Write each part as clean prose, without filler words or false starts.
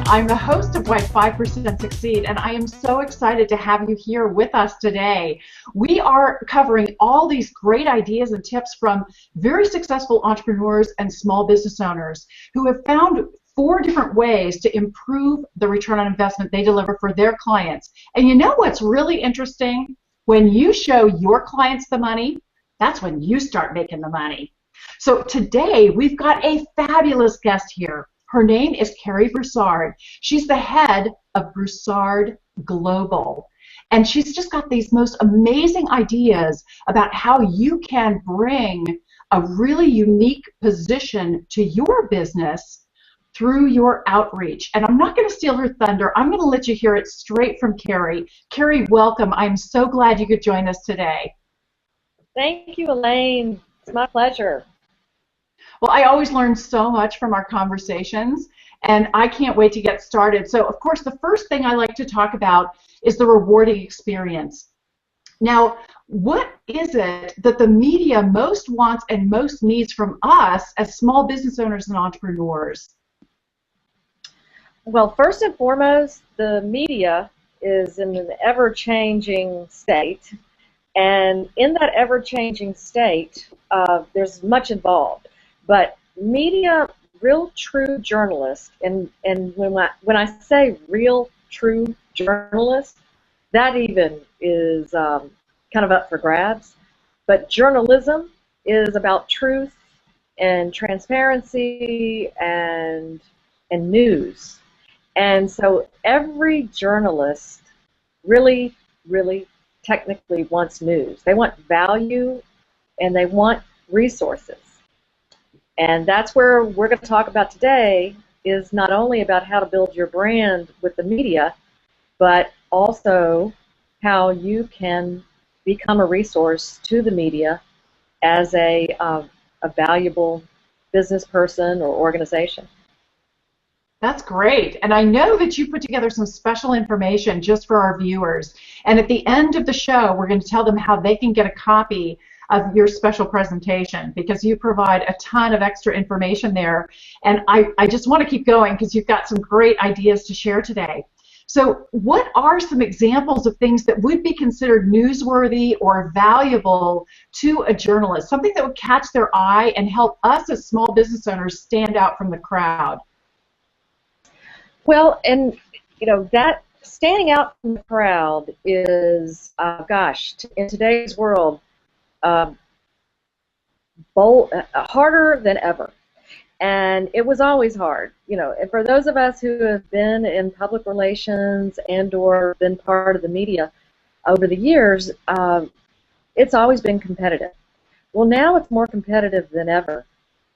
I'm the host of Why 5% Succeed, and I am so excited to have you here with us today. We are covering all these great ideas and tips from very successful entrepreneurs and small business owners who have found 4 different ways to improve the return on investment they deliver for their clients. And you know what's really interesting? When you show your clients the money, that's when you start making the money. So today we've got a fabulous guest here. Her name is Cary Broussard. She's the head of Broussard Global. And she's just got these most amazing ideas about how you can bring a really unique position to your business through your outreach. And I'm not going to steal her thunder. I'm going to let you hear it straight from Cary. Cary, welcome. I'm so glad you could join us today. Thank you, Elaine. It's my pleasure. Well, I always learn so much from our conversations, and I can't wait to get started. So, of course, the first thing I like to talk about is the rewarding experience. Now, what is it that the media most wants and most needs from us as small business owners and entrepreneurs? Well, first and foremost, the media is in an ever-changing state, and in that ever-changing state, there's much involved. But media, real true journalists, and when I say real true journalists, that even is kind of up for grabs. But journalism is about truth and transparency and news. And so every journalist really, really technically wants news. They want value and they want resources. And that's where we're going to talk about today, is not only about how to build your brand with the media, but also how you can become a resource to the media as a valuable business person or organization. That's great. And I know that you put together some special information just for our viewers. And at the end of the show, we're going to tell them how they can get a copy of your special presentation, because you provide a ton of extra information there. And I just want to keep going because you've got some great ideas to share today. So what are some examples of things that would be considered newsworthy or valuable to a journalist, something that would catch their eye and help us as small business owners stand out from the crowd? Well, and you know, that standing out from the crowd is, gosh, in today's world, harder than ever. And it was always hard. You know, and for those of us who have been in public relations and or been part of the media over the years, it's always been competitive. Well, now it's more competitive than ever.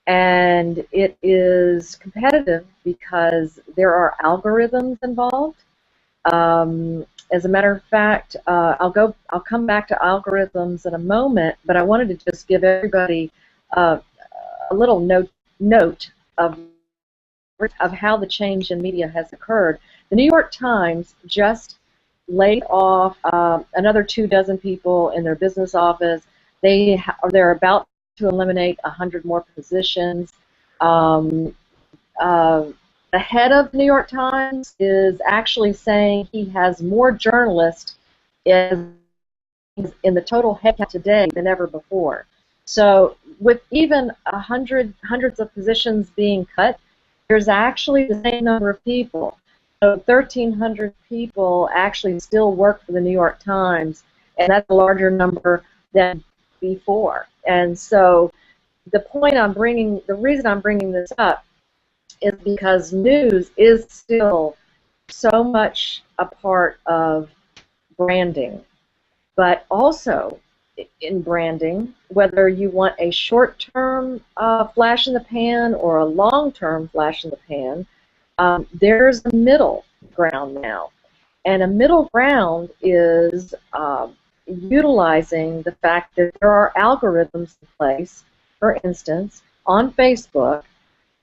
And it is competitive because there are algorithms involved. As a matter of fact, I'll come back to algorithms in a moment, but I wanted to just give everybody a little note of how the change in media has occurred. The New York Times just laid off another 24 people in their business office. They're about to eliminate 100 more positions. The head of the New York Times is actually saying he has more journalists in the total headcount today than ever before. So with even hundreds of positions being cut, there's actually the same number of people. So 1,300 people actually still work for the New York Times, and that's a larger number than before. And so the reason I'm bringing this up is because news is still so much a part of branding. But also in branding, whether you want a short-term flash in the pan or a long-term flash in the pan, there's a middle ground now. And a middle ground is utilizing the fact that there are algorithms in place. For instance, on Facebook,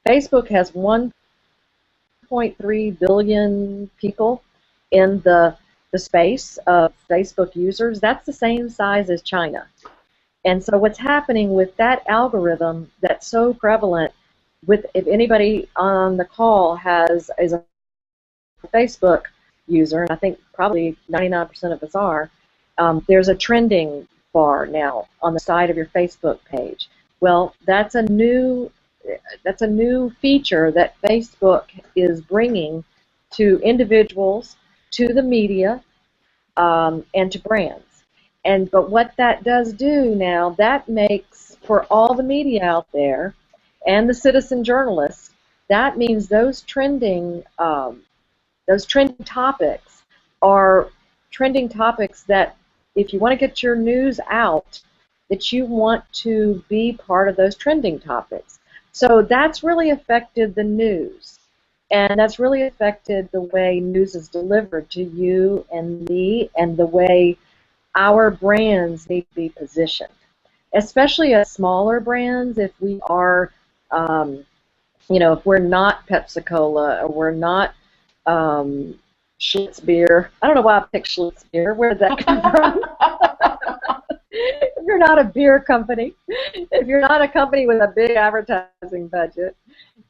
Facebook has 1.3 billion people in the space of Facebook users. That's the same size as China. And so what's happening with that algorithm that's so prevalent, if anybody on the call is Facebook user, and I think probably 99% of us are, there's a trending bar now on the side of your Facebook page. Well, that's a new feature that Facebook is bringing to individuals, to the media, and to brands. But what that does do now, that makes for all the media out there and the citizen journalists, that means those trending topics are trending topics that if you want to get your news out, that you want to be part of those trending topics. So that's really affected the news, and that's really affected the way news is delivered to you and me, and the way our brands need to be positioned, especially as smaller brands. If we are, if we're not Pepsi-Cola, or we're not Schlitz beer. I don't know why I picked Schlitz beer. Where did that come from? If you're not a beer company, if you're not a company with a big advertising budget,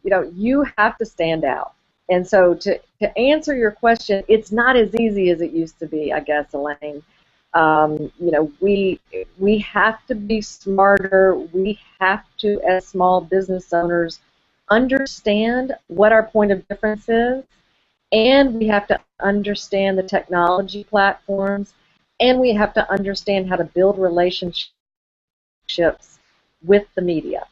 you have to stand out. And so to answer your question, it's not as easy as it used to be, I guess, Elaine. We have to be smarter. We have to, as small business owners, understand what our point of difference is, and we have to understand the technology platforms, and we have to understand how to build relationships with the media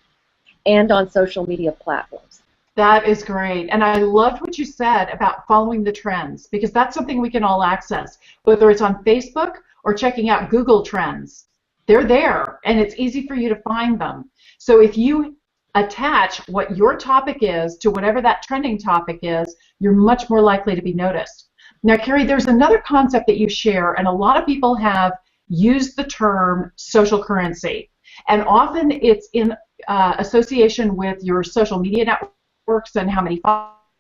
and on social media platforms. That is great. And I loved what you said about following the trends, because that's something we can all access, whether it's on Facebook or checking out Google Trends. They're there, and it's easy for you to find them. So if you attach what your topic is to whatever that trending topic is, you're much more likely to be noticed. Now, Cary, there's another concept that you share, and a lot of people have used the term social currency. And often it's in association with your social media networks and how many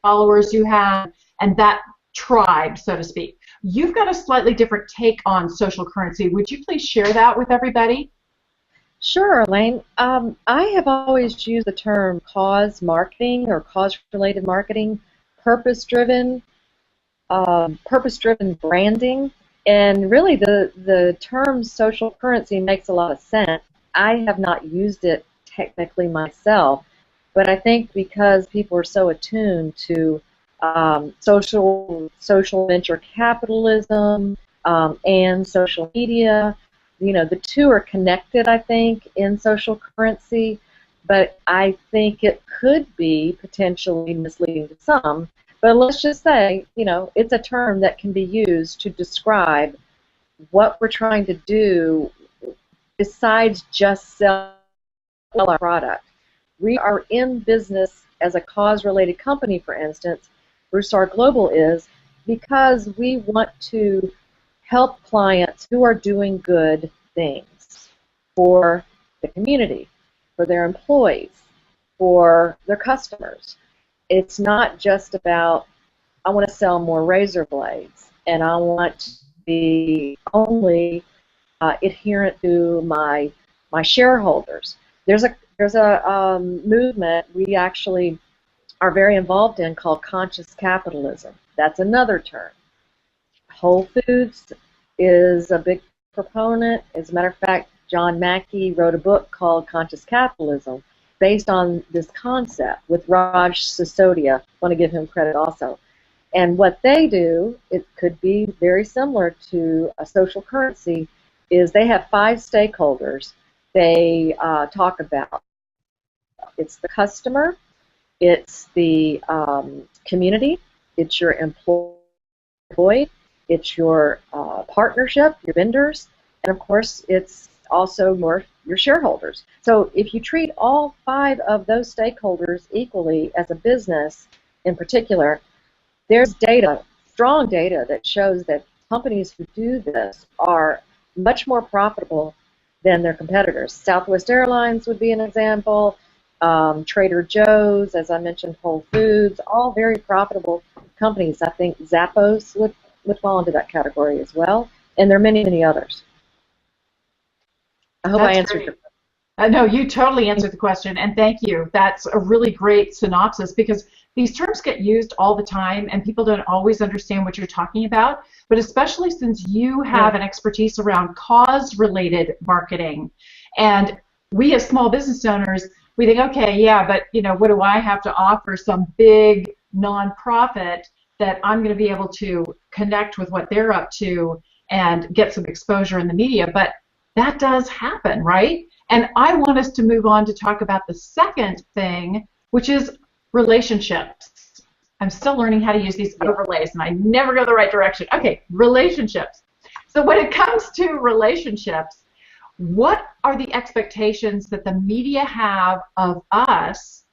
followers you have, and that tribe, so to speak. You've got a slightly different take on social currency. Would you please share that with everybody? Sure, Elaine. I have always used the term cause marketing or cause-related marketing, purpose-driven branding, and really the term social currency makes a lot of sense. I have not used it technically myself, but I think because people are so attuned to social venture capitalism and social media, the two are connected, I think, in social currency, but I think it could be potentially misleading to some. But let's just say, it's a term that can be used to describe what we're trying to do besides just sell our product. We are in business as a cause-related company, for instance, Broussard Global is, because we want to help clients who are doing good things for the community, for their employees, for their customers. It's not just about, I want to sell more razor blades, and I want to be only adherent to my shareholders. There's a movement we actually are very involved in called conscious capitalism. That's another term. Whole Foods is a big proponent. As a matter of fact, John Mackey wrote a book called Conscious Capitalism based on this concept with Raj Sisodia. I want to give him credit also. And what they do, it could be very similar to a social currency, is they have 5 stakeholders they talk about. It's the customer, it's the community, it's your employee, it's your partnership, your vendors, and of course it's also your shareholders. So if you treat all 5 of those stakeholders equally as a business in particular, there's data, strong data, that shows that companies who do this are much more profitable than their competitors. Southwest Airlines would be an example, Trader Joe's, as I mentioned, Whole Foods, all very profitable companies. I think Zappos would fall into that category as well, and there are many, many others. I hope I answered your question. No, you totally answered the question, and thank you. That's a really great synopsis, because these terms get used all the time and people don't always understand what you're talking about, but especially since you have an expertise around cause-related marketing. And we as small business owners, we think, okay, yeah, but what do I have to offer some big nonprofit that I'm going to be able to connect with what they're up to and get some exposure in the media? But that does happen, right? And I want us to move on to talk about the second thing, which is relationships. I'm still learning how to use these overlays, and I never go the right direction. Okay, relationships. So when it comes to relationships, what are the expectations that the media have of us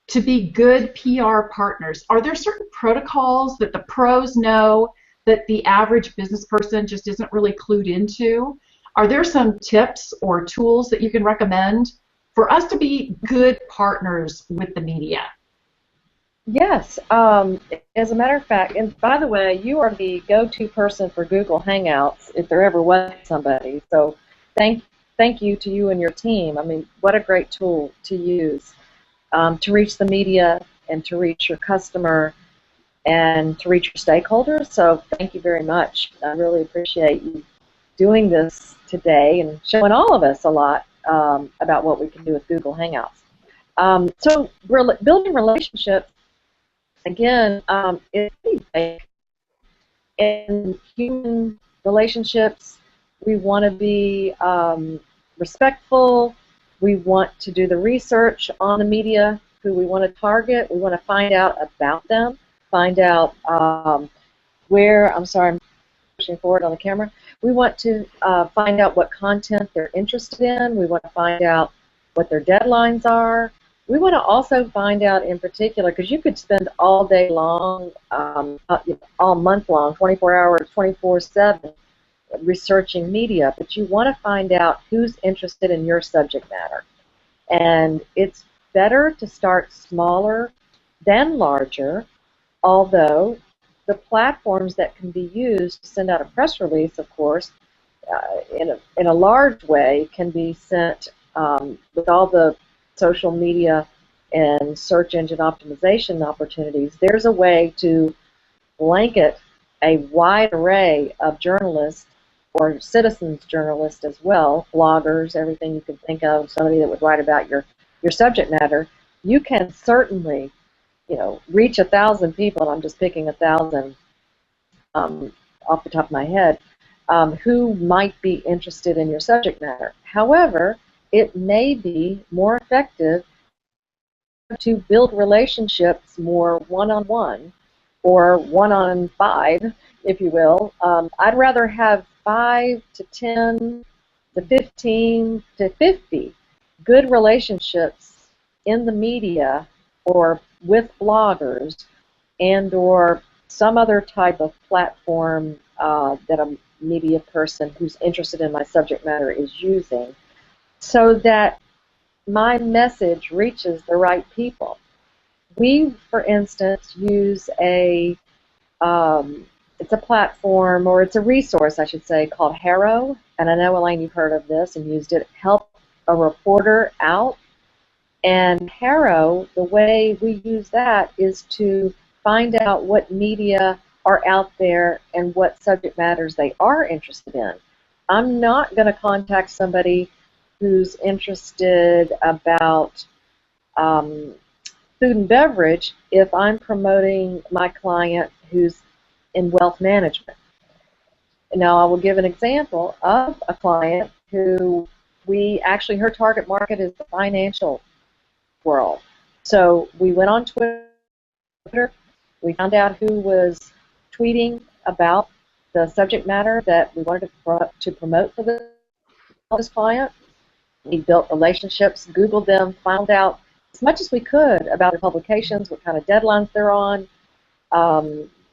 to be good PR partners? Are there certain protocols that the pros know that the average business person just isn't really clued into? Are there some tips or tools that you can recommend for us to be good partners with the media? Yes. As a matter of fact, and by the way, you are the go-to person for Google Hangouts if there ever was somebody. So thank you to you and your team. I mean, what a great tool to use to reach the media and to reach your customer and to reach your stakeholders. So thank you very much. I really appreciate you doing this today and showing all of us a lot about what we can do with Google Hangouts. So building relationships, again, is pretty big. In human relationships, we want to be respectful. We want to do the research on the media, who we want to target. We want to find out about them, find out where, I'm sorry, I'm pushing forward on the camera. We want to find out what content they're interested in. We want to find out what their deadlines are. We want to also find out in particular, because you could spend all day long, all month long, 24 hours, 24/7, researching media, but you want to find out who's interested in your subject matter. And it's better to start smaller than larger, although the platforms that can be used to send out a press release, of course, in a large way can be sent with all the social media and search engine optimization opportunities. There's a way to blanket a wide array of journalists or citizens journalists as well, bloggers, everything you can think of, somebody that would write about your subject matter. You can certainly, reach 1,000 people, and I'm just picking 1,000 off the top of my head, who might be interested in your subject matter. However, it may be more effective to build relationships more one-on-one or one-on-5, if you will. I'd rather have 5 to 10 to 15 to 50 good relationships in the media or with bloggers and or some other type of platform that a media person who's interested in my subject matter is using, so that my message reaches the right people. We, for instance, use it's a platform, or it's a resource, I should say, called Harrow, and I know, Elaine, you've heard of this and used it. Help a reporter out. And Harrow, the way we use that is to find out what media are out there and what subject matters they are interested in. I'm not going to contact somebody who's interested about food and beverage if I'm promoting my client who's in wealth management. Now, I will give an example of a client who her target market is the financial world. So we went on Twitter, we found out who was tweeting about the subject matter that we wanted to promote for this client. We built relationships, Googled them, found out as much as we could about their publications, what kind of deadlines they're on,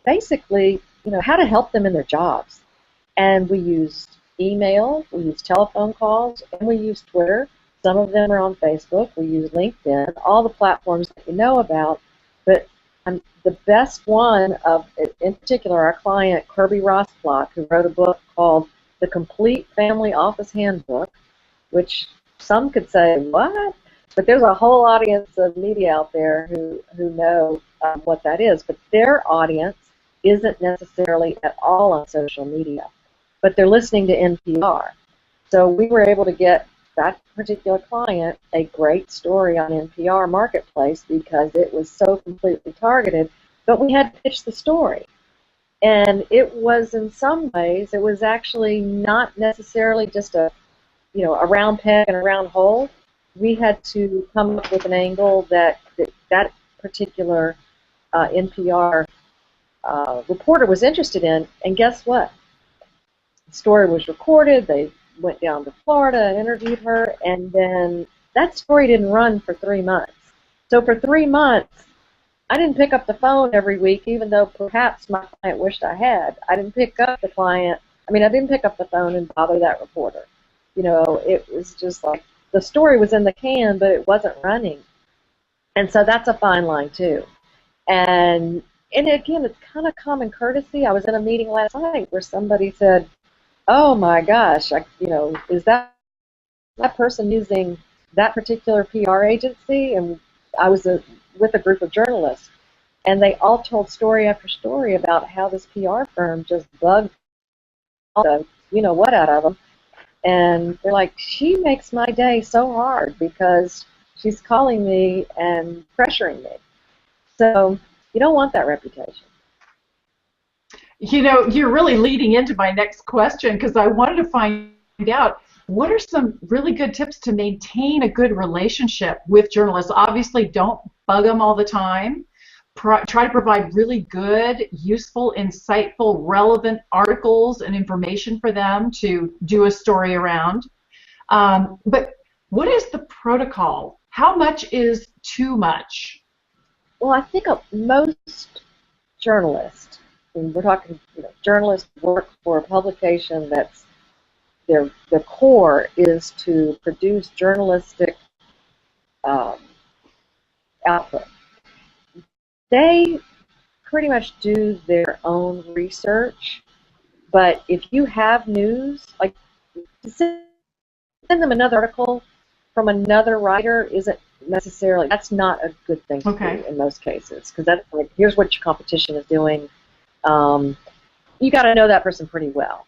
basically, how to help them in their jobs. And we used email, we used telephone calls, and we used Twitter. Some of them are on Facebook. We use LinkedIn, all the platforms that you know about. But the best one in particular, our client, Cary Broussard, who wrote a book called The Complete Family Office Handbook, which some could say, what? But there's a whole audience of media out there who know what that is, but their audience isn't necessarily at all on social media, but they're listening to NPR. So we were able to get that particular client a great story on NPR Marketplace because it was so completely targeted, but we had to pitch the story. And it was, in some ways, it was actually not necessarily just a round peg and a round hole. We had to come up with an angle that particular NPR reporter was interested in, and guess what? The story was recorded. They went down to Florida and interviewed her, and then that story didn't run for 3 months. So for 3 months, I didn't pick up the phone every week, even though perhaps my client wished I had. I didn't pick up the phone and bother that reporter. It was just like the story was in the can, but it wasn't running. And so that's a fine line too. And again, it's kind of common courtesy. I was in a meeting last night where somebody said, "Oh my gosh, is that person using that particular PR agency?" And I was with a group of journalists, and they all told story after story about how this PR firm just bugged all the what out of them. And they're like, "She makes my day so hard because she's calling me and pressuring me." So you don't want that reputation. You're really leading into my next question because I wanted to find out what are some really good tips to maintain a good relationship with journalists. Obviously, don't bug them all the time. Try to provide really good, useful, insightful, relevant articles and information for them to do a story around. But what is the protocol? How much is too much? Well, I think most journalists, and we're talking, journalists work for a publication that's their core is to produce journalistic output. They pretty much do their own research, but if you have news, like to send them another article from another writer isn't necessarily, that's not a good thing to do in most cases, because that's like, here's what your competition is doing. You got to know that person pretty well.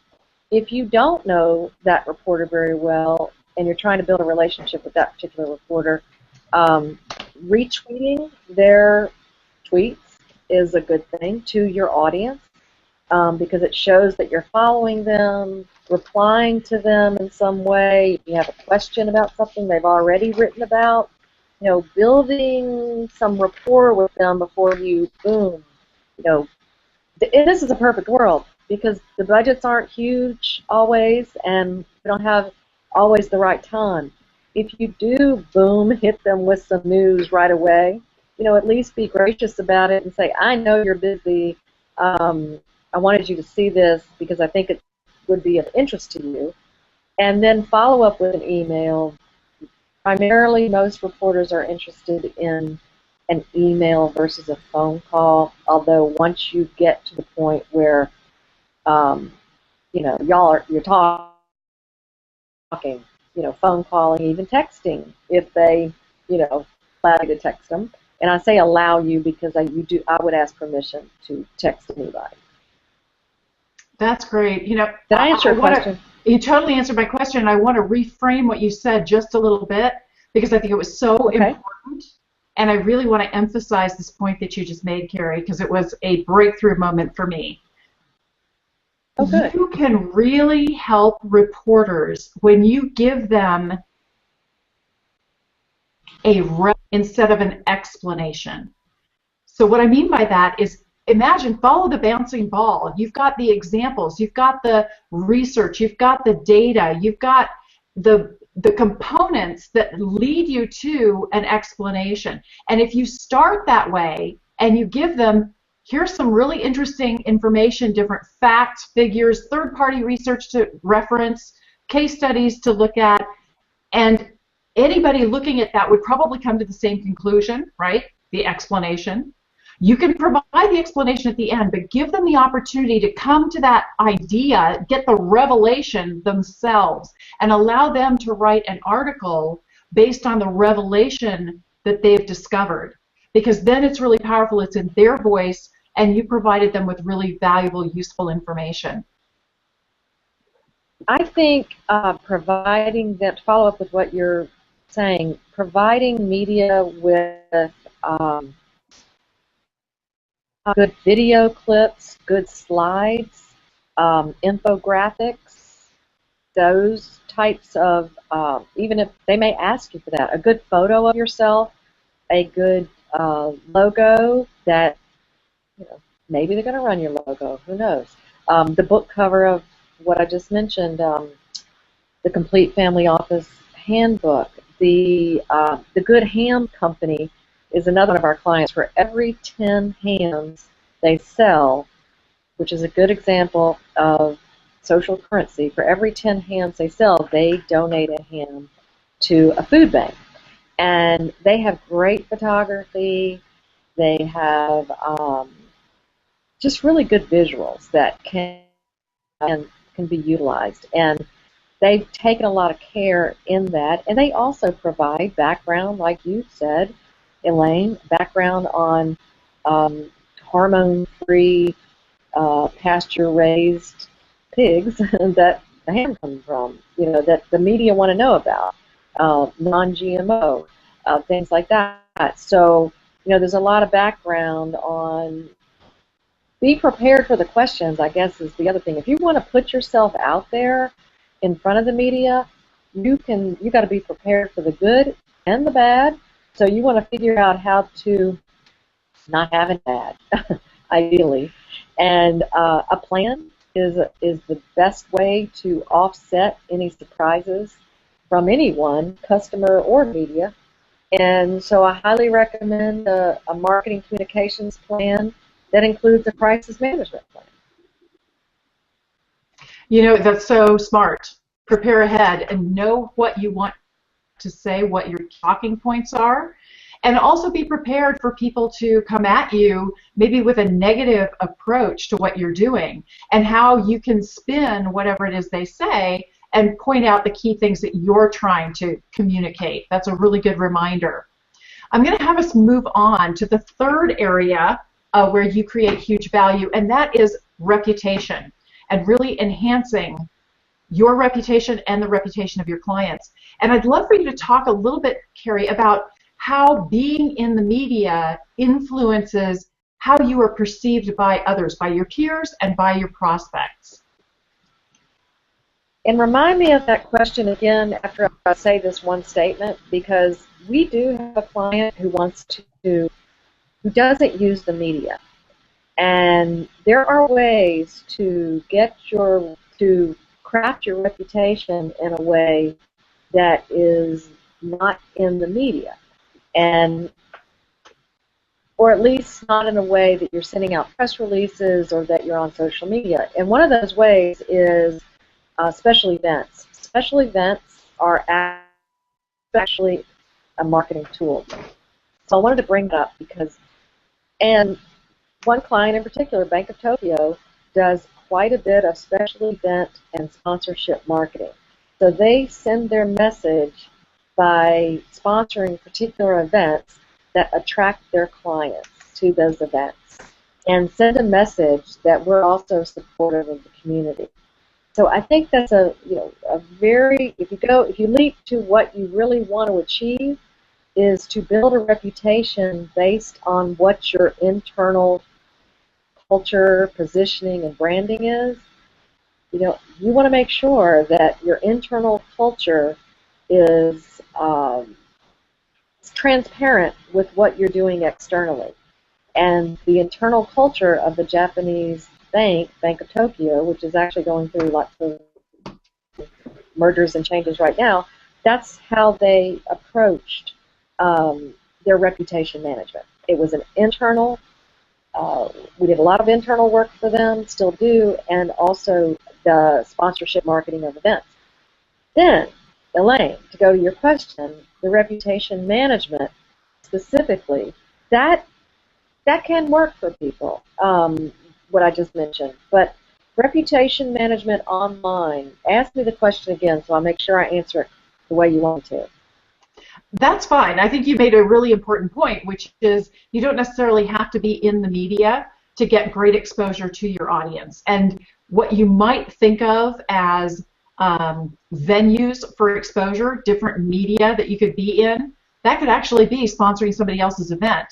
If you don't know that reporter very well and you're trying to build a relationship with that particular reporter, retweeting their tweets is a good thing to your audience because it shows that you're following them, replying to them in some way. If you have a question about something they've already written about, building some rapport with them before you, boom, this is a perfect world because the budgets aren't huge always and we don't have always the right time. If you do, boom, hit them with some news right away, at least be gracious about it and say, "I know you're busy. I wanted you to see this because I think it would be of interest to you." And then follow up with an email. Primarily, most reporters are interested in an email versus a phone call, although once you get to the point where, you're talking, phone calling, even texting, if they, allow you to text them. And I say allow you because I would ask permission to text anybody. That's great. Did I answer your question? You totally answered my question. I want to reframe what you said just a little bit because I think it was so important. And I really want to emphasize this point that you just made, Cary, because it was a breakthrough moment for me. Oh, good. You can really help reporters when you give them instead of an explanation. So what I mean by that is imagine, follow the bouncing ball. You've got the examples, you've got the research, you've got the data, you've got the components that lead you to an explanation. And if you start that way and you give them, here's some really interesting information, different facts, figures, third-party research to reference, case studies to look at, and anybody looking at that would probably come to the same conclusion, right? The explanation. You can provide the explanation at the end, but give them the opportunity to come to that idea, get the revelation themselves, and allow them to write an article based on the revelation that they've discovered. because then it's really powerful. It's in their voice, and you provided them with really valuable, useful information. I think providing them, to follow up with what you're saying, providing media with good video clips, good slides, infographics, those types of, even if they may ask you for that, a good photo of yourself, a good logo that, maybe they're going to run your logo, who knows. The book cover of what I just mentioned, the Complete Family Office Handbook. The Good Ham Company is another one of our clients. For every 10 hams they sell, which is a good example of social currency, for every 10 hams they sell, they donate a ham to a food bank. And they have great photography. They have just really good visuals that can be utilized. And they've taken a lot of care in that. And they also provide background, like you said, Elaine, background on hormone-free, pasture-raised pigs that the ham comes from, that the media want to know about, non-GMO, things like that. So, there's a lot of background on. Be prepared for the questions, I guess, is the other thing. If you want to put yourself out there in front of the media, you got to be prepared for the good and the bad. So you want to figure out how to not have it bad, ideally. And a plan is the best way to offset any surprises from anyone, customer or media. And so I highly recommend a marketing communications plan that includes a crisis management plan. That's so smart. Prepare ahead and know what you want to say, what your talking points are, and also be prepared for people to come at you maybe with a negative approach to what you're doing, and how you can spin whatever it is they say and point out the key things that you're trying to communicate. That's a really good reminder. I'm going to have us move on to the third area where you create huge value, and that is reputation, and really enhancing your reputation and the reputation of your clients. And I'd love for you to talk a little bit, Cary, about how being in the media influences how you are perceived by others, by your peers and by your prospects. And remind me of that question again after I say this one statement, because we do have a client who who doesn't use the media. And there are ways to to craft your reputation in a way that is not in the media, or at least not in a way that you're sending out press releases or that you're on social media. And one of those ways is special events. Special events are actually a marketing tool. So I wanted to bring that up and one client in particular, Bank of Tokyo, does quite a bit of special event and sponsorship marketing. So they send their message by sponsoring particular events that attract their clients to those events, and send a message that we're also supportive of the community. So I think that's a very, if you leap to what you really want to achieve, is to build a reputation based on what your internal culture, positioning, and branding is. You want to make sure that your internal culture is transparent with what you're doing externally. And the internal culture of the Japanese bank, Bank of Tokyo, which is actually going through lots of mergers and changes right now, that's how they approached their reputation management. It was an internal, we did a lot of internal work for them, still do, and also the sponsorship marketing of events. Then, Elaine, to go to your question, the reputation management specifically, that can work for people, what I just mentioned. But reputation management online, ask me the question again so I'll make sure I answer it the way you want to. That's fine. I think you made a really important point, which is you don't necessarily have to be in the media to get great exposure to your audience. And what you might think of as venues for exposure, different media that you could be in, that could actually be sponsoring somebody else's event.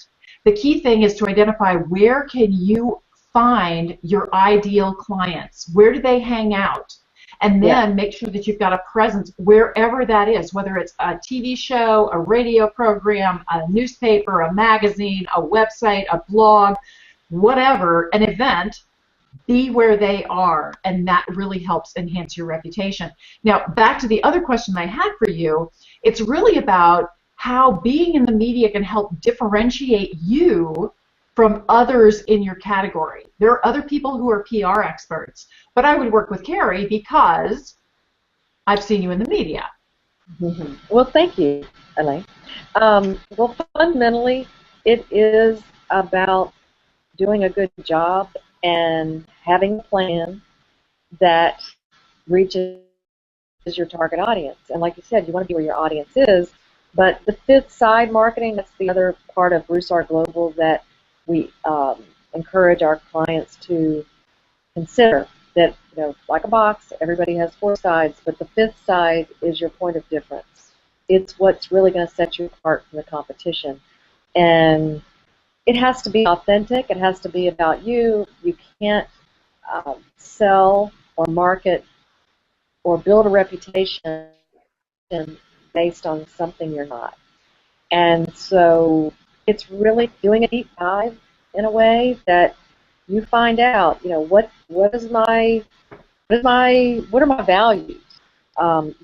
The key thing is to identify where can you find your ideal clients? Where do they hang out? And then make sure that you've got a presence wherever that is, whether it's a TV show, a radio program, a newspaper, a magazine, a website, a blog, whatever, an event. Be where they are, and that really helps enhance your reputation. Now, back to the other question I had for you, it's really about how being in the media can help differentiate you from others in your category. There are other people who are PR experts, but I would work with Cary because I've seen you in the media. Mm-hmm. Well, thank you, Elaine. Well, fundamentally, it is about doing a good job and having a plan that reaches your target audience. And like you said, you want to be where your audience is. But the fifth side, marketing, that's the other part of Broussard Global that we encourage our clients to consider. That, like a box, everybody has four sides, but the fifth side is your point of difference. It's what's really going to set you apart from the competition. And it has to be authentic. It has to be about you. You can't sell or market or build a reputation based on something you're not. And so it's really doing a deep dive in a way that you find out, what are my values?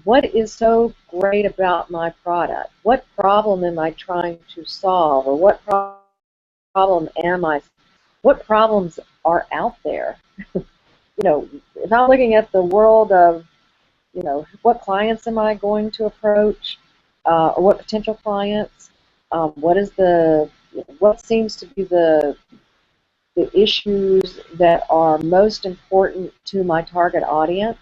What is so great about my product? What problem am I trying to solve, or what what problems are out there? If I'm looking at the world of, what clients am I going to approach, or what potential clients? What seems to be the issues that are most important to my target audience?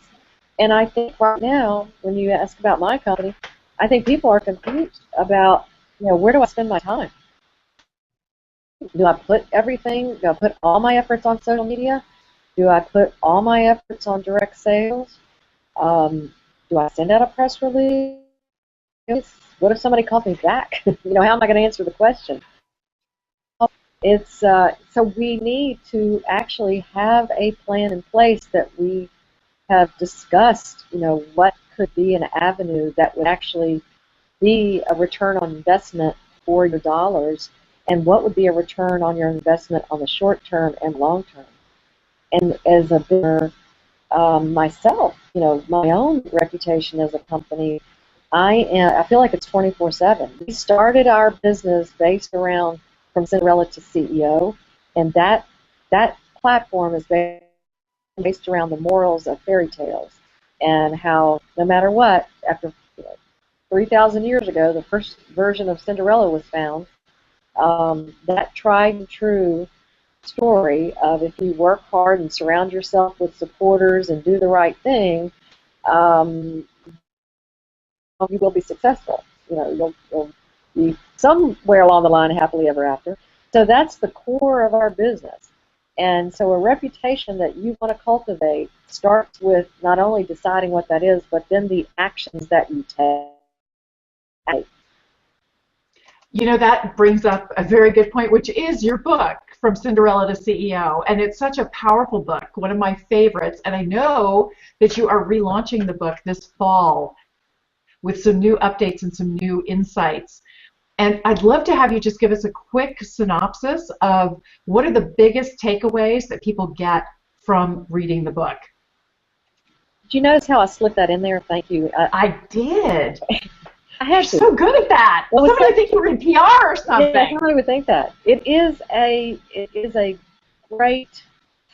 And I think right now, when you ask about my company, I think people are confused about, where do I spend my time? Do I put all my efforts on social media? Do I put all my efforts on direct sales? Do I send out a press release? What if somebody calls me back? How am I going to answer the question? So we need to actually have a plan in place that we have discussed, what could be an avenue that would actually be a return on investment for your dollars, and what would be a return on your investment on the short term and long term. And as a business myself, my own reputation as a company, I feel like it's 24/7. We started our business based around From Cinderella to CEO, and that platform is based around the morals of fairy tales, and how no matter what, after 3,000 years ago, the first version of Cinderella was found. That tried and true story of, if you work hard and surround yourself with supporters and do the right thing, you will be successful. You'll be somewhere along the line happily ever after. So that's the core of our business. And so a reputation that you want to cultivate starts with not only deciding what that is, but then the actions that you take. That brings up a very good point, which is your book, From Cinderella to CEO. And it's such a powerful book, one of my favorites. And I know that you are relaunching the book this fall with some new updates and some new insights. And I'd love to have you just give us a quick synopsis of what are the biggest takeaways that people get from reading the book. Did you notice how I slipped that in there? Thank you. I did. You're so good at that. Well, somebody would think you were in PR or something. Yeah, somebody would think that. It is a great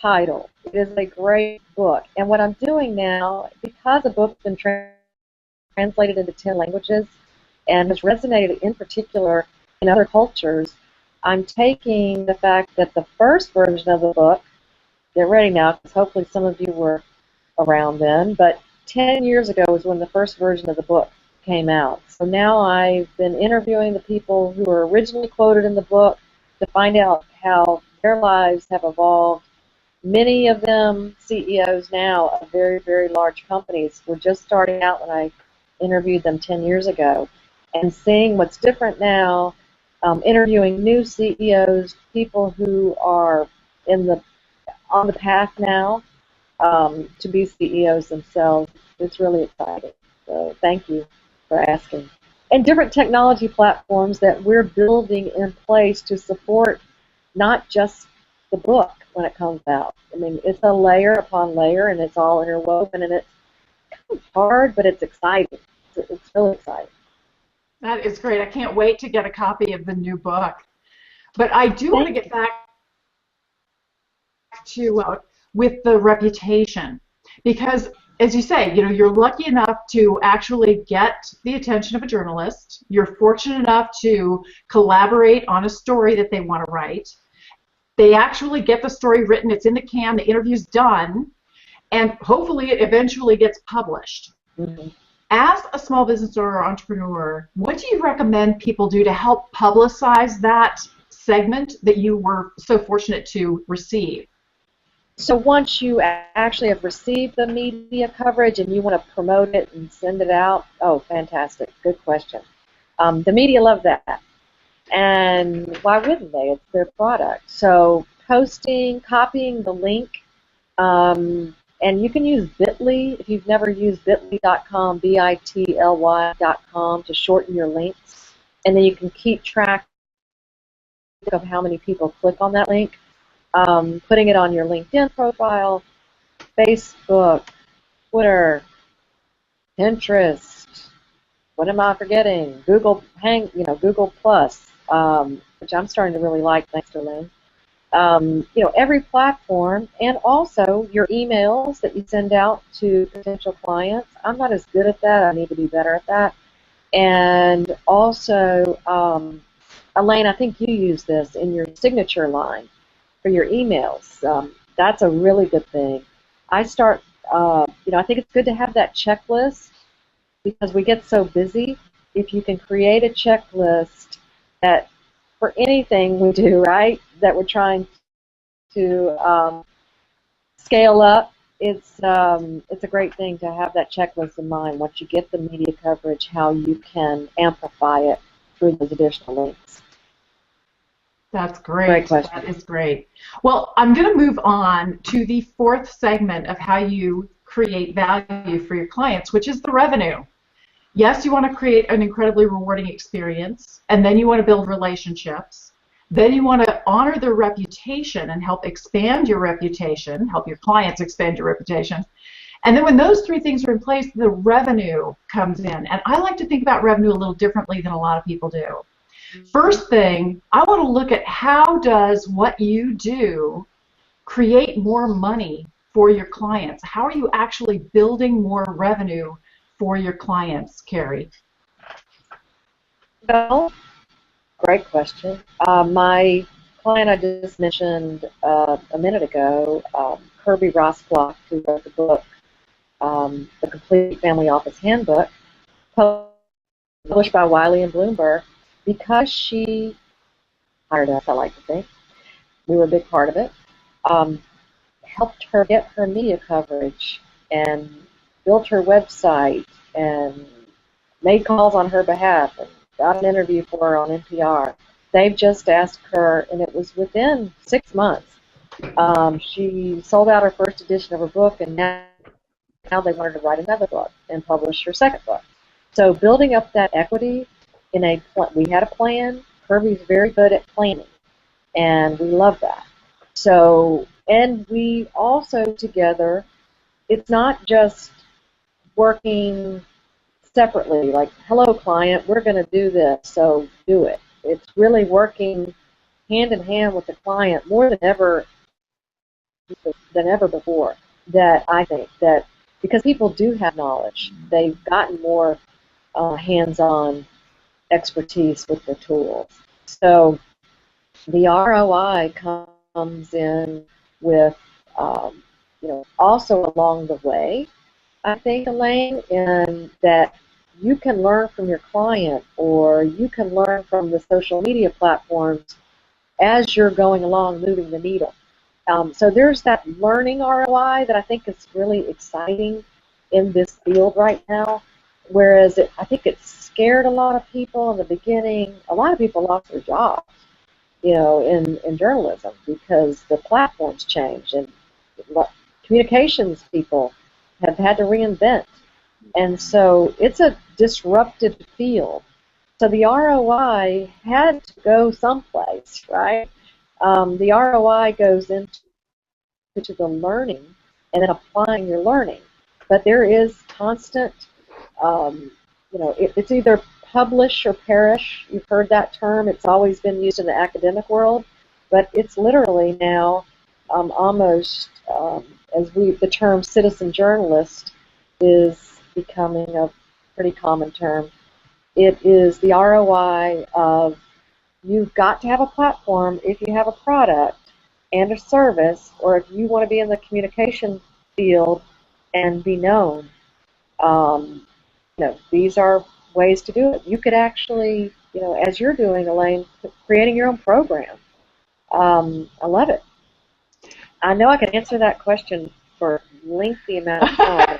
title. It is a great book. And what I'm doing now, because the book's been translated into 10 languages and has resonated in particular in other cultures, I'm taking the fact that the first version of the book, get ready now, because hopefully some of you were around then, but 10 years ago was when the first version of the book came out. So now I've been interviewing the people who were originally quoted in the book to find out how their lives have evolved. Many of them CEOs now of very, very large companies were just starting out when I interviewed them 10 years ago. And seeing what's different now, interviewing new CEOs, people who are on the path now to be CEOs themselves, it's really exciting. So thank you for asking. And different technology platforms that we're building in place to support not just the book when it comes out. I mean, it's a layer upon layer, and it's all interwoven, and it's kind of hard, but it's exciting. It's really exciting. That is great. I can't wait to get a copy of the new book. But I do want to get back to with the reputation, because as you say, you know, you're lucky enough to actually get the attention of a journalist. You're fortunate enough to collaborate on a story that they want to write. They actually get the story written, it's in the can, the interview's done, and hopefully it eventually gets published. Mm-hmm. As a small business owner or entrepreneur, what do you recommend people do to help publicize that segment that you were so fortunate to receive? So once you actually have received the media coverage and you want to promote it and send it out, oh, fantastic. Good question. The media love that. And why wouldn't they? It's their product. So posting, copying the link, and you can use Bitly if you've never used bitly.com, bitly.com to shorten your links. And then you can keep track of how many people click on that link. Putting it on your LinkedIn profile, Facebook, Twitter, Pinterest. What am I forgetting? Google Google Plus, which I'm starting to really like, thanks to Elaine. Every platform, and also your emails that you send out to potential clients. I'm not as good at that. I need to be better at that. And also, Elaine, I think you use this in your signature line for your emails. That's a really good thing. I think it's good to have that checklist because we get so busy. If you can create a checklist that for anything we do, right, that we're trying to scale up, it's a great thing to have that checklist in mind. Once you get the media coverage, how you can amplify it through those additional links. That's great. Great question. That is great. Well, I'm going to move on to the fourth segment of how you create value for your clients, which is the revenue. Yes, you want to create an incredibly rewarding experience, and then you want to build relationships. Then you want to honor their reputation and help expand your reputation, help your clients expand your reputation. And then when those three things are in place, the revenue comes in. And I like to think about revenue a little differently than a lot of people do. First thing, I want to look at how does what you do create more money for your clients? How are you actually building more revenue for your clients, Cary? Well, great question. My client I just mentioned a minute ago, Cary Broussard, who wrote the book, The Complete Family Office Handbook, published by Wiley and Bloomberg, because she hired us, I like to think. We were a big part of it. Helped her get her media coverage and built her website and made calls on her behalf and got an interview for her on NPR. They've just asked her, and it was within 6 months. She sold out her first edition of her book, and now they want her to write another book and publish her second book. So building up that equity we had a plan. Kirby's very good at planning, and we love that. So, and we also together, it's not just working separately, like, hello client, we're going to do this, so do it. It's really working hand in hand with the client more than ever before. That I think that because people do have knowledge, they've gotten more hands-on expertise with the tools. So the ROI comes in with, also along the way, I think, Elaine, in that you can learn from your client, or you can learn from the social media platforms as you're going along, moving the needle. So there's that learning ROI that I think is really exciting in this field right now, whereas I think it scared a lot of people in the beginning. A lot of people lost their jobs, in journalism because the platforms changed, and communications people have had to reinvent. And so it's a disrupted field. So the ROI had to go someplace, right? The ROI goes into the learning and then applying your learning. But there is constant, it's either publish or perish. You've heard that term. It's always been used in the academic world, but it's literally now almost, the term citizen journalist is becoming a pretty common term. It is the ROI of, you've got to have a platform if you have a product and a service, or if you want to be in the communication field and be known. These are ways to do it. You could actually, as you're doing, Elaine, creating your own program. I love it. I know I can answer that question for a lengthy amount of time.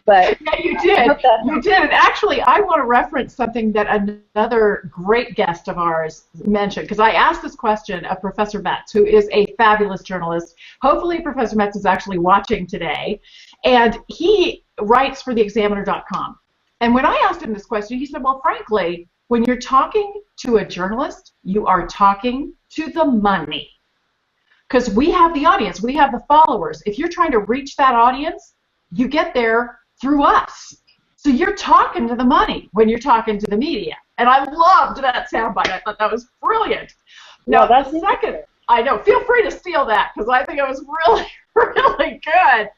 But yeah, you did. You did. And actually, I want to reference something that another great guest of ours mentioned, because I asked this question of Professor Metz, who is a fabulous journalist. Hopefully, Professor Metz is actually watching today. And he writes for theexaminer.com. And when I asked him this question, he said, well, frankly, when you're talking to a journalist, you are talking to the money. Because we have the audience, we have the followers. If you're trying to reach that audience, you get there through us. So you're talking to the money when you're talking to the media. And I loved that soundbite. I thought that was brilliant. Now, that's the second. I know. Feel free to steal that, because I think it was really, really good.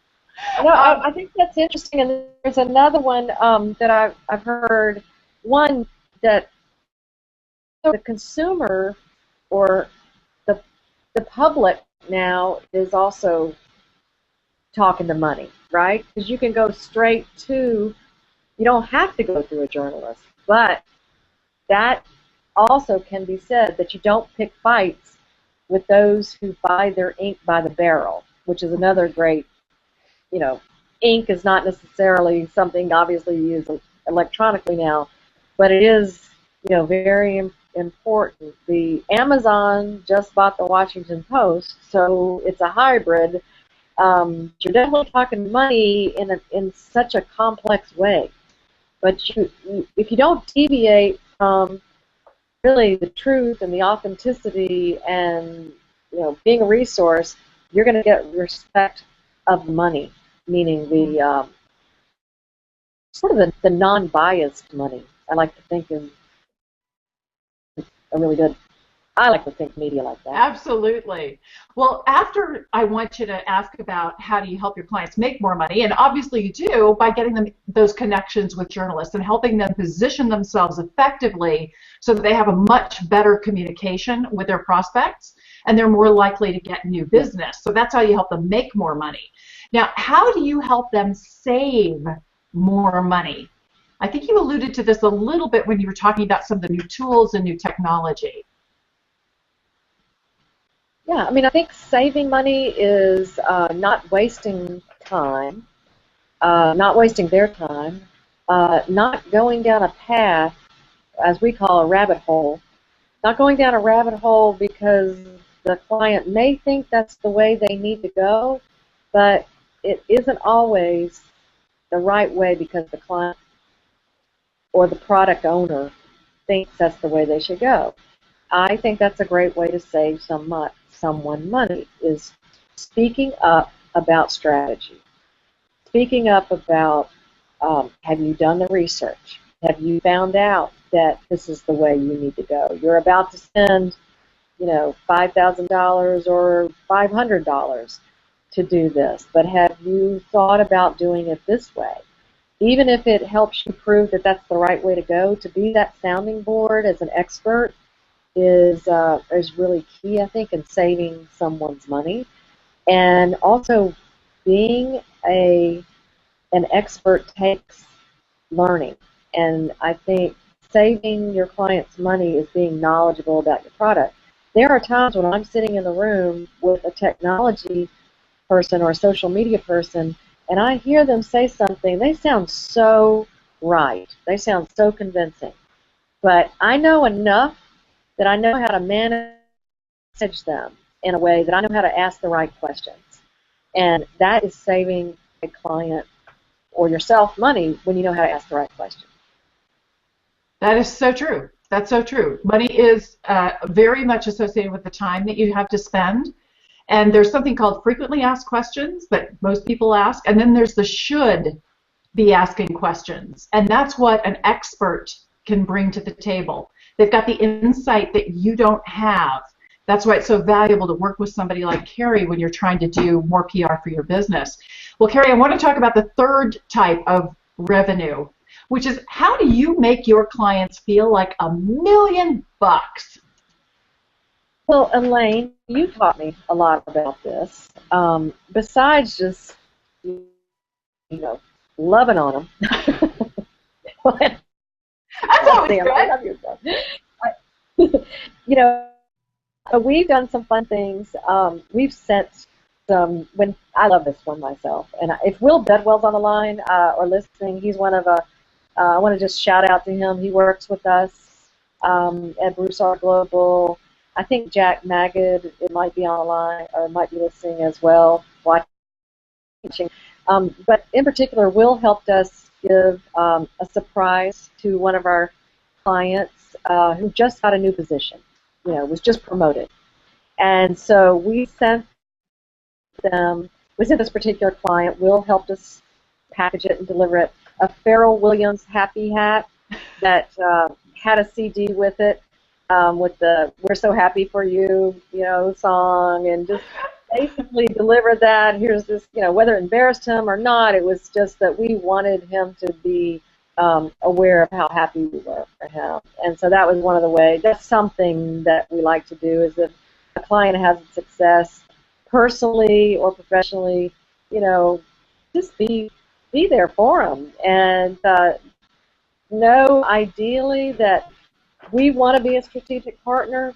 No, I think that's interesting. And there's another one that I've heard. One that the consumer or the public now is also talking to money, right? Because you can go straight to, you don't have to go through a journalist, but that also can be said, that you don't pick fights with those who buy their ink by the barrel, which is another great, ink is not necessarily something obviously you use electronically now, but it is, very important. The Amazon just bought the Washington Post, so it's a hybrid. You're definitely talking money in such a complex way, but if you don't deviate from really the truth and the authenticity and being a resource, you're going to get respect of money, meaning the sort of the non-biased money. I like to think in a really good. I like to think media like that. Absolutely. Well, after I want you to ask about how do you help your clients make more money, and obviously you do by getting them those connections with journalists and helping them position themselves effectively so that they have a much better communication with their prospects and they're more likely to get new business. So that's how you help them make more money. Now, how do you help them save more money? I think you alluded to this a little bit when you were talking about some of the new tools and new technology. Yeah, I think saving money is not wasting time, not wasting their time, not going down a path, as we call a rabbit hole, not going down a rabbit hole because the client may think that's the way they need to go, but it isn't always the right way because the client or the product owner thinks that's the way they should go. I think that's a great way to save someone money, is speaking up about strategy, speaking up about have you done the research, have you found out that this is the way you need to go. You're about to spend $5,000 or $500 to do this, but have you thought about doing it this way? Even if it helps you prove that that's the right way to go, to be that sounding board as an expert is really key, I think, in saving someone's money. And also being an expert takes learning. And I think saving your clients money is being knowledgeable about your product. There are times when I'm sitting in the room with a technology person or a social media person, and I hear them say something, they sound so right. They sound so convincing. But I know enough that I know how to manage them in a way that I know how to ask the right questions. And that is saving a client or yourself money when you know how to ask the right questions. That is so true. That's so true. Money is very much associated with the time that you have to spend. And there's something called frequently asked questions that most people ask. And then there's the should be asking questions. And that's what an expert can bring to the table. They've got the insight that you don't have. That's why it's so valuable to work with somebody like Cary when you're trying to do more PR for your business. Well, Cary, I want to talk about the third type of revenue, which is how do you make your clients feel like $1,000,000? Well, Elaine, you taught me a lot about this. Besides just, loving on them. That's always good. I love you, we've done some fun things. We've sent some. I love this one myself. And if Will Bedwell's on the line or listening, he's one of I want to just shout out to him. He works with us at Broussard Global. I think Jack Magid, it might be on the line or might be listening as well, watching. But in particular, Will helped us give a surprise to one of our clients who just got a new position, was just promoted. And so we sent this particular client, Will helped us package it and deliver it, a Pharrell Williams Happy Hat that had a CD with it, with the "We're So Happy for You," song, and just basically delivered that. Here's this, whether it embarrassed him or not, it was just that we wanted him to be aware of how happy we were for him. And so that was one of the ways. That's something that we like to do, is if a client has success personally or professionally, just be there for them. And know ideally that we want to be a strategic partner.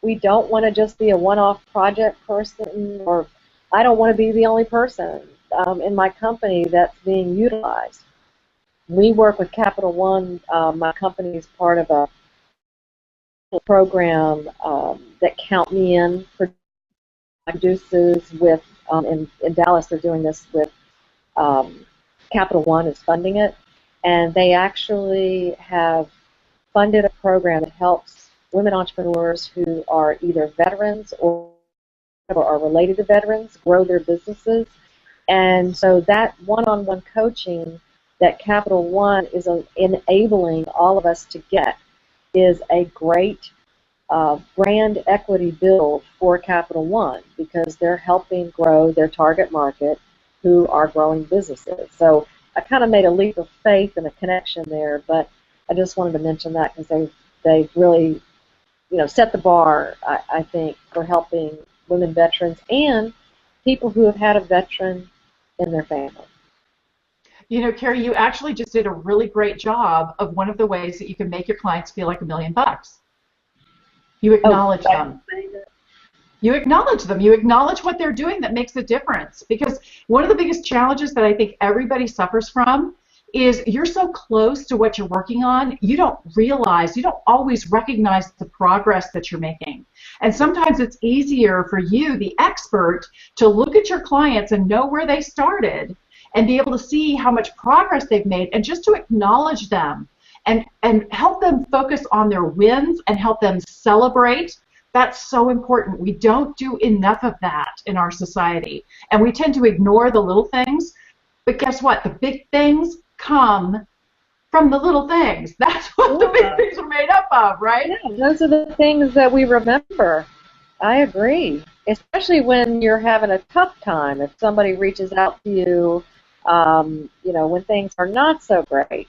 We don't want to just be a one-off project person, or I don't want to be the only person in my company that's being utilized. We work with Capital One. My company is part of a program that Count Me In produces with, in Dallas they're doing this with, Capital One is funding it, and they actually have funded a program that helps women entrepreneurs who are either veterans or are related to veterans grow their businesses. And so that one-on-one coaching that Capital One is enabling all of us to get is a great brand equity build for Capital One, because they're helping grow their target market who are growing businesses. So I kind of made a leap of faith and a connection there, but I just wanted to mention that because they've really, set the bar, I think, for helping women veterans and people who have had a veteran in their family. Cary, you actually just did a really great job of one of the ways that you can make your clients feel like $1,000,000. You acknowledge them. You acknowledge them. You acknowledge what they're doing that makes a difference. Because one of the biggest challenges that I think everybody suffers from is you're so close to what you're working on, you don't always recognize the progress that you're making. And sometimes it's easier for you, the expert, to look at your clients and know where they started and be able to see how much progress they've made, and just to acknowledge them and help them focus on their wins and help them celebrate. That's so important. We don't do enough of that in our society. And we tend to ignore the little things. But guess what? The big things come from the little things. That's what the big things are made up of, right? Yeah, those are the things that we remember. I agree. Especially when you're having a tough time. If somebody reaches out to you, when things are not so great.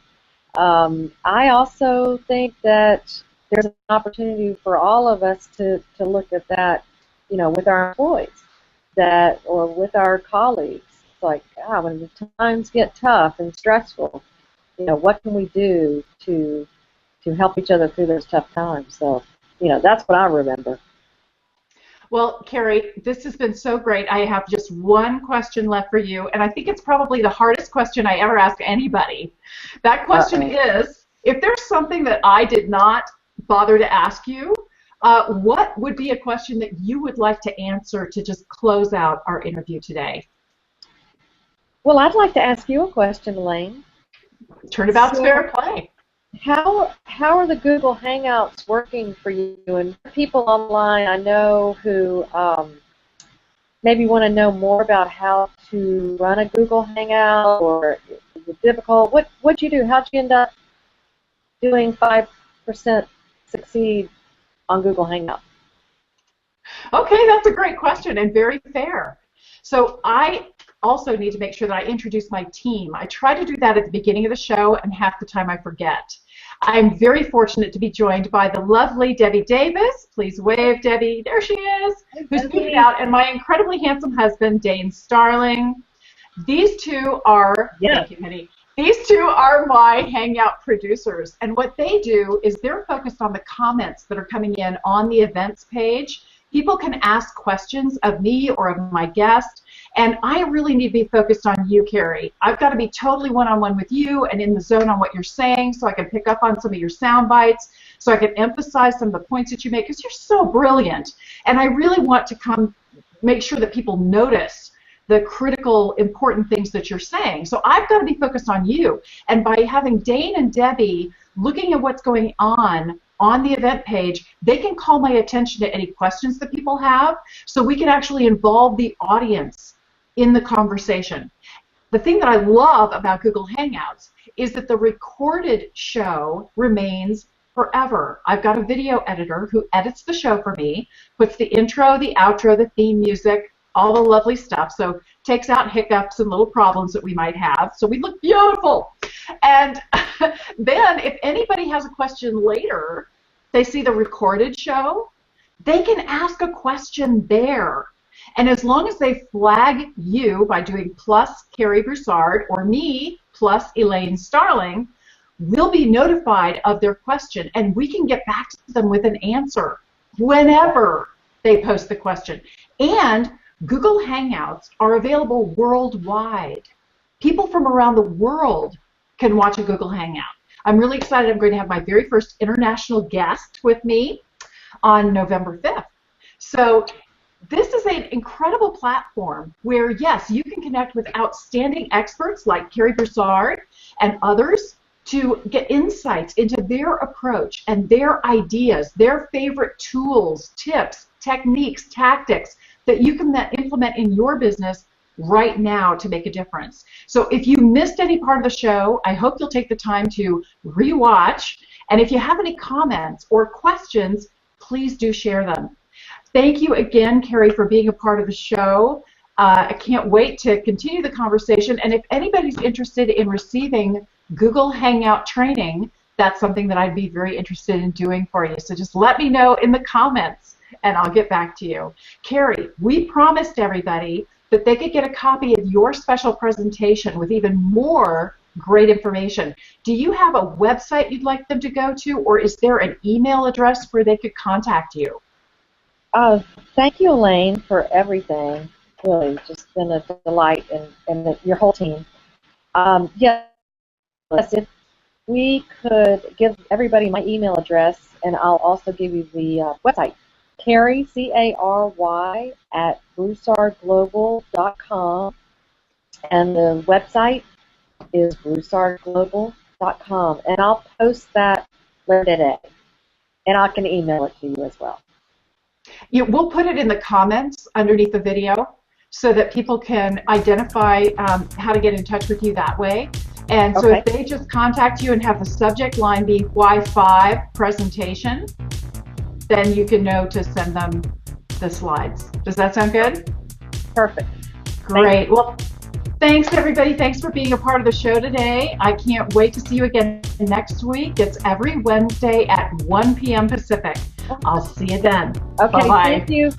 I also think that there's an opportunity for all of us to look at that, with our employees, or with our colleagues. It's like, when the times get tough and stressful, what can we do to help each other through those tough times. So, that's what I remember. Well, Cary, this has been so great. I have just one question left for you, and I think it's probably the hardest question I ever ask anybody. That question is, if there's something that I did not bother to ask you, what would be a question that you would like to answer to just close out our interview today? Well, I'd like to ask you a question, Elaine. Turnabout's fair play. How are the Google Hangouts working for you? And people online I know who maybe want to know more about how to run a Google Hangout, or is it difficult? What'd you do? How'd you end up doing 5% succeed on Google Hangout? Okay, that's a great question and very fair. So I also need to make sure that I introduce my team. I try to do that at the beginning of the show, and half the time I forget. I'm very fortunate to be joined by the lovely Debbie Davis. Please wave, Debbie. There she is. Who's moving out, and my incredibly handsome husband, Elaine Starling. These two are, thank you, honey. These two are my Hangout producers, and what they do is they're focused on the comments that are coming in on the events page. People can ask questions of me or of my guest, and I really need to be focused on you, Cary. I've got to be totally one-on-one with you and in the zone on what you're saying, so I can pick up on some of your sound bites, so I can emphasize some of the points that you make, because you're so brilliant. And I really want to make sure that people notice the critical, important things that you're saying. So I've got to be focused on you. And by having Dane and Debbie looking at what's going on the event page, they can call my attention to any questions that people have, so we can actually involve the audience in the conversation. The thing that I love about Google Hangouts is that the recorded show remains forever. I've got a video editor who edits the show for me, puts the intro, the outro, the theme music, all the lovely stuff, so takes out hiccups and little problems that we might have, so we look beautiful. And then if anybody has a question later, they see the recorded show, they can ask a question there. And as long as they flag you by doing plus Cary Broussard or me plus Elaine Starling, we'll be notified of their question, and we can get back to them with an answer whenever they post the question. And Google Hangouts are available worldwide. People from around the world can watch a Google Hangout. I'm really excited. I'm going to have my very first international guest with me on November 5th. So this is an incredible platform where, yes, you can connect with outstanding experts like Cary Broussard and others to get insights into their approach and their ideas, their favorite tools, tips, techniques, tactics that you can then implement in your business right now to make a difference. So if you missed any part of the show, I hope you'll take the time to rewatch. And if you have any comments or questions, please do share them. Thank you again, Cary, for being a part of the show. I can't wait to continue the conversation. And if anybody's interested in receiving Google Hangout training, that's something that I'd be very interested in doing for you. So just let me know in the comments, and I'll get back to you. Cary, we promised everybody that they could get a copy of your special presentation with even more great information. Do you have a website you'd like them to go to, or is there an email address where they could contact you? Thank you, Elaine, for everything. Really, just been a delight, and your whole team. Yes, if we could give everybody my email address, and I'll also give you the website. Cary, C-A-R-Y, at broussardglobal.com, and the website is broussardglobal.com, and I'll post that later today, and I can email it to you as well. Yeah, we'll put it in the comments underneath the video so that people can identify how to get in touch with you that way. And so if they just contact you and have the subject line be Y5 presentation, then you can know to send them the slides. Does that sound good? Perfect. Great. Well, thanks, everybody. Thanks for being a part of the show today. I can't wait to see you again next week. It's every Wednesday at 1 p.m. Pacific. I'll see you then. Okay, Bye-bye. thank you.